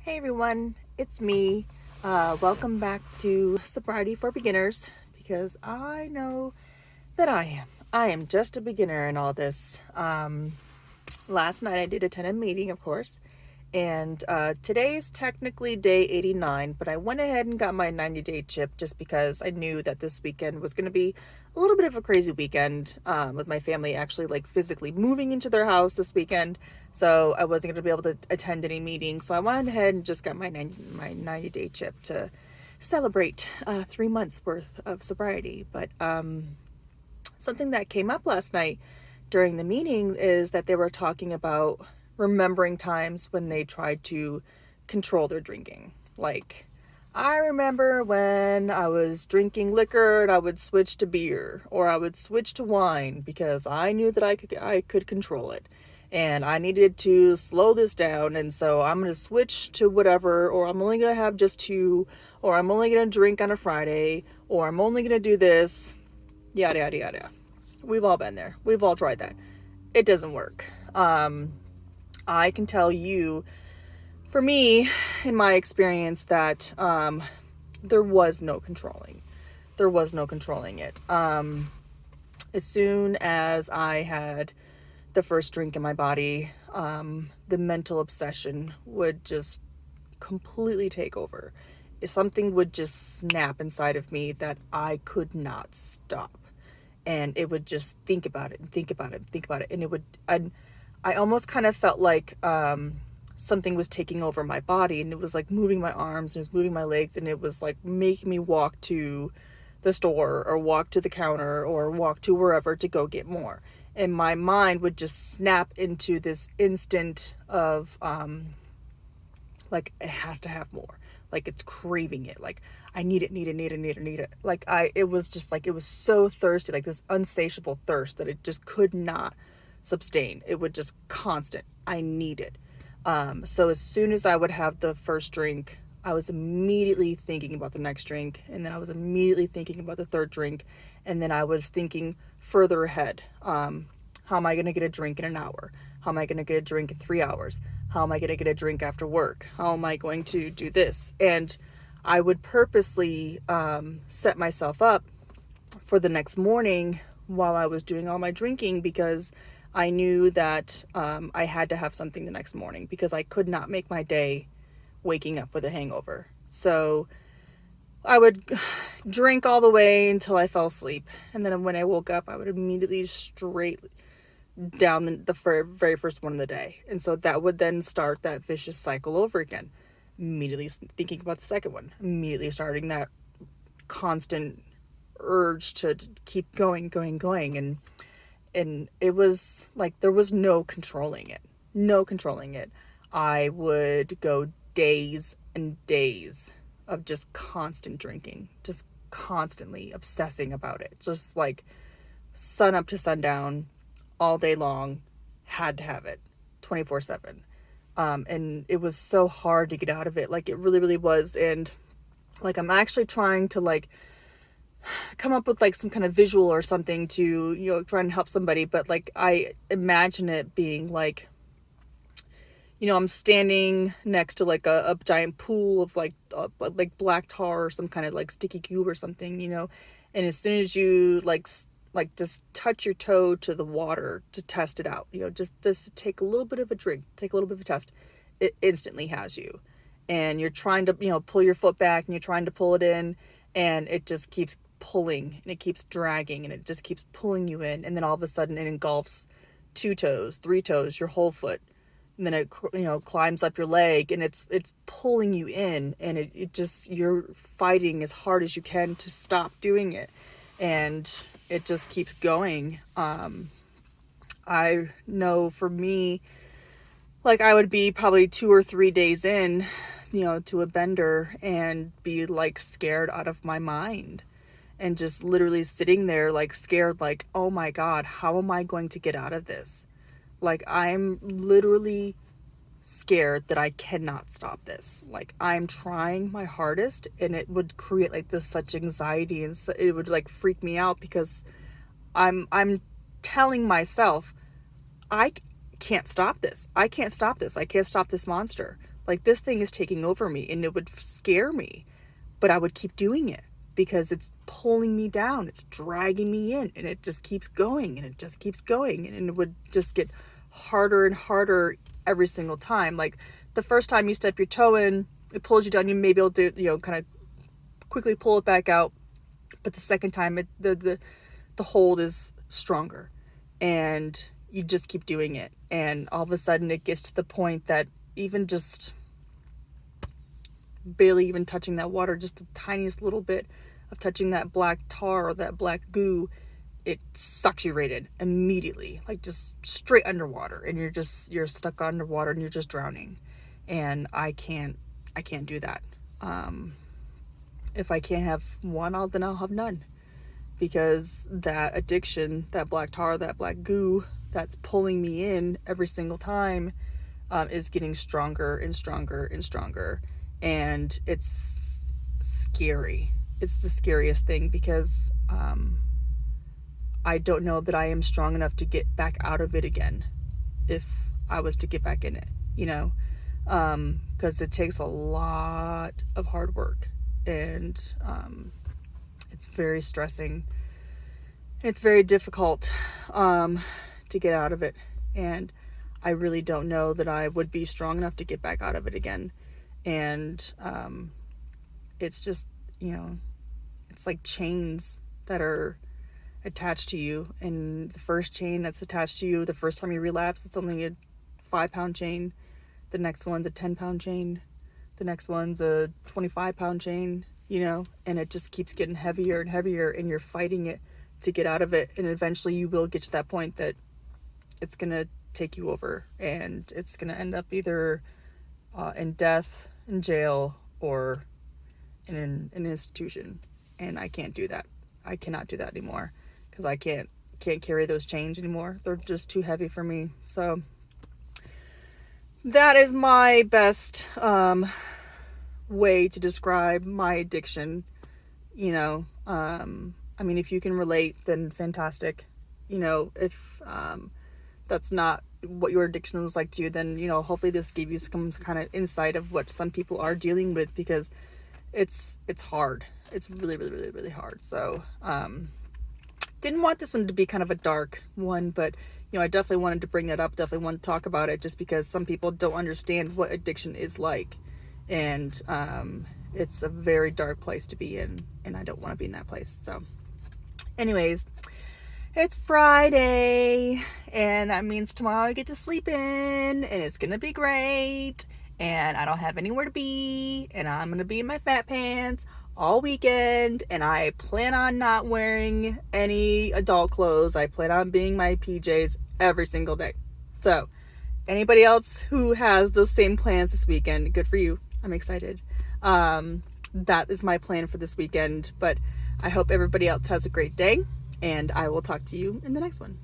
Hey everyone, it's me. Welcome back to Sobriety for Beginners because I know that I am. I am just a beginner in all this. Last night I did attend a meeting, of course, and today is technically day 89, but I went ahead and got my 90-day chip just because I knew that this weekend was going to be a little bit of a crazy weekend with my family actually like physically moving into their house this weekend. So I wasn't going to be able to attend any meetings. So I went ahead and just got my 90-day chip to celebrate 3 months worth of sobriety. But something that came up last night during the meeting is that they were talking about remembering times when they tried to control their drinking. Like, I remember when I was drinking liquor and I would switch to beer or I would switch to wine because I knew that I could control it. And I needed to slow this down, and so I'm going to switch to whatever, or I'm only going to have just two, or I'm only going to drink on a Friday, or I'm only going to do this, yada, yada, yada. We've all been there. We've all tried that. It doesn't work. I can tell you, for me, in my experience, that there was no controlling. There was no controlling it. As soon as I had the first drink in my body, the mental obsession would just completely take over. Something would just snap inside of me that I could not stop. And it would just think about it and think about it and think about it. And I almost kind of felt like something was taking over my body, and it was like moving my arms and it was moving my legs, and it was like making me walk to the store or walk to the counter or walk to wherever to go get more. And my mind would just snap into this instant of like, it has to have more. Like, it's craving it. Like, I need it, need it, need it, need it, need it. Like, it was just like, it was so thirsty, like this insatiable thirst that it just could not sustain. It would just constant. I need it. So as soon as I would have the first drink, I was immediately thinking about the next drink, and then I was immediately thinking about the third drink, and then I was thinking further ahead. How am I going to get a drink in an hour? How am I going to get a drink in 3 hours? How am I going to get a drink after work? How am I going to do this? And I would purposely set myself up for the next morning while I was doing all my drinking, because I knew that I had to have something the next morning, because I could not make my day waking up with a hangover. So I would drink all the way until I fell asleep. And then when I woke up, I would immediately straight down the very first one of the day. And so that would then start that vicious cycle over again. Immediately thinking about the second one. Immediately starting that constant urge to keep going. And it was like there was no controlling it. No controlling it. I would go days and days of just constant drinking. Just constantly obsessing about it. Just like sun up to sundown, all day long, had to have it 24/7. And it was so hard to get out of it. Like, it really, really was. And like, I'm actually trying to like come up with like some kind of visual or something to, try and help somebody. But like, I imagine it being like, I'm standing next to like a giant pool of like black tar or some kind of like sticky cube or something, and as soon as you like just touch your toe to the water to test it out, just take a little bit of a drink, take a little bit of a test, it instantly has you. And you're trying to, pull your foot back, and you're trying to pull it in, and it just keeps pulling, and it keeps dragging, and it just keeps pulling you in. And then all of a sudden it engulfs 2 toes, 3 toes, your whole foot. And then it, climbs up your leg, and it's pulling you in, and it just, you're fighting as hard as you can to stop doing it. And it just keeps going. I know for me, like, I would be probably 2 or 3 days in, to a bender, and be like scared out of my mind, and just literally sitting there like scared, like, oh my God, how am I going to get out of this? Like, I'm literally scared that I cannot stop this. Like, I'm trying my hardest, and it would create like this such anxiety, and so it would like freak me out, because I'm telling myself, I can't stop this. I can't stop this. I can't stop this monster. Like, this thing is taking over me, and it would scare me, but I would keep doing it because it's pulling me down. It's dragging me in, and it just keeps going, and it just keeps going, and it would just get harder and harder every single time. Like, the first time you step your toe in, it pulls you down. You may be able to, kind of quickly pull it back out, but the second time, the hold is stronger, and you just keep doing it, and all of a sudden it gets to the point that even just barely even touching that water, just the tiniest little bit of touching that black tar or that black goo, it sucks you right in immediately, like just straight underwater, and you're stuck underwater and you're just drowning. And I can't do that. If I can't have one, then I'll have none, because that addiction, that black tar, that black goo that's pulling me in every single time, is getting stronger and stronger and stronger. And it's scary. It's the scariest thing, because I don't know that I am strong enough to get back out of it again if I was to get back in it, because it takes a lot of hard work, and it's very stressing. It's very difficult to get out of it, and I really don't know that I would be strong enough to get back out of it again. And it's just, it's like chains that are attached to you, and the first chain that's attached to you the first time you relapse, it's only a 5-pound chain. The next one's a 10-pound chain. The next one's a 25-pound chain, and it just keeps getting heavier and heavier, and you're fighting it to get out of it. And eventually you will get to that point that it's going to take you over, and it's going to end up either in death, in jail, or in an institution. And I can't do that. I cannot do that anymore, because I can't carry those chains anymore. They're just too heavy for me. So that is my best way to describe my addiction. I mean, if you can relate, then fantastic. If that's not what your addiction was like to you, then hopefully this gave you some kind of insight of what some people are dealing with, because it's hard. It's really, really, really, really hard. So didn't want this one to be kind of a dark one, but I definitely wanted to bring that up, definitely wanted to talk about it, just because some people don't understand what addiction is like, and it's a very dark place to be in, and I don't want to be in that place. So anyways, it's Friday, and that means tomorrow I get to sleep in, and it's gonna be great, and I don't have anywhere to be, and I'm gonna be in my fat pants all weekend, and I plan on not wearing any adult clothes. I plan on being my PJs every single day. So anybody else who has those same plans this weekend, good for you. I'm excited. That is my plan for this weekend, but I hope everybody else has a great day, and I will talk to you in the next one.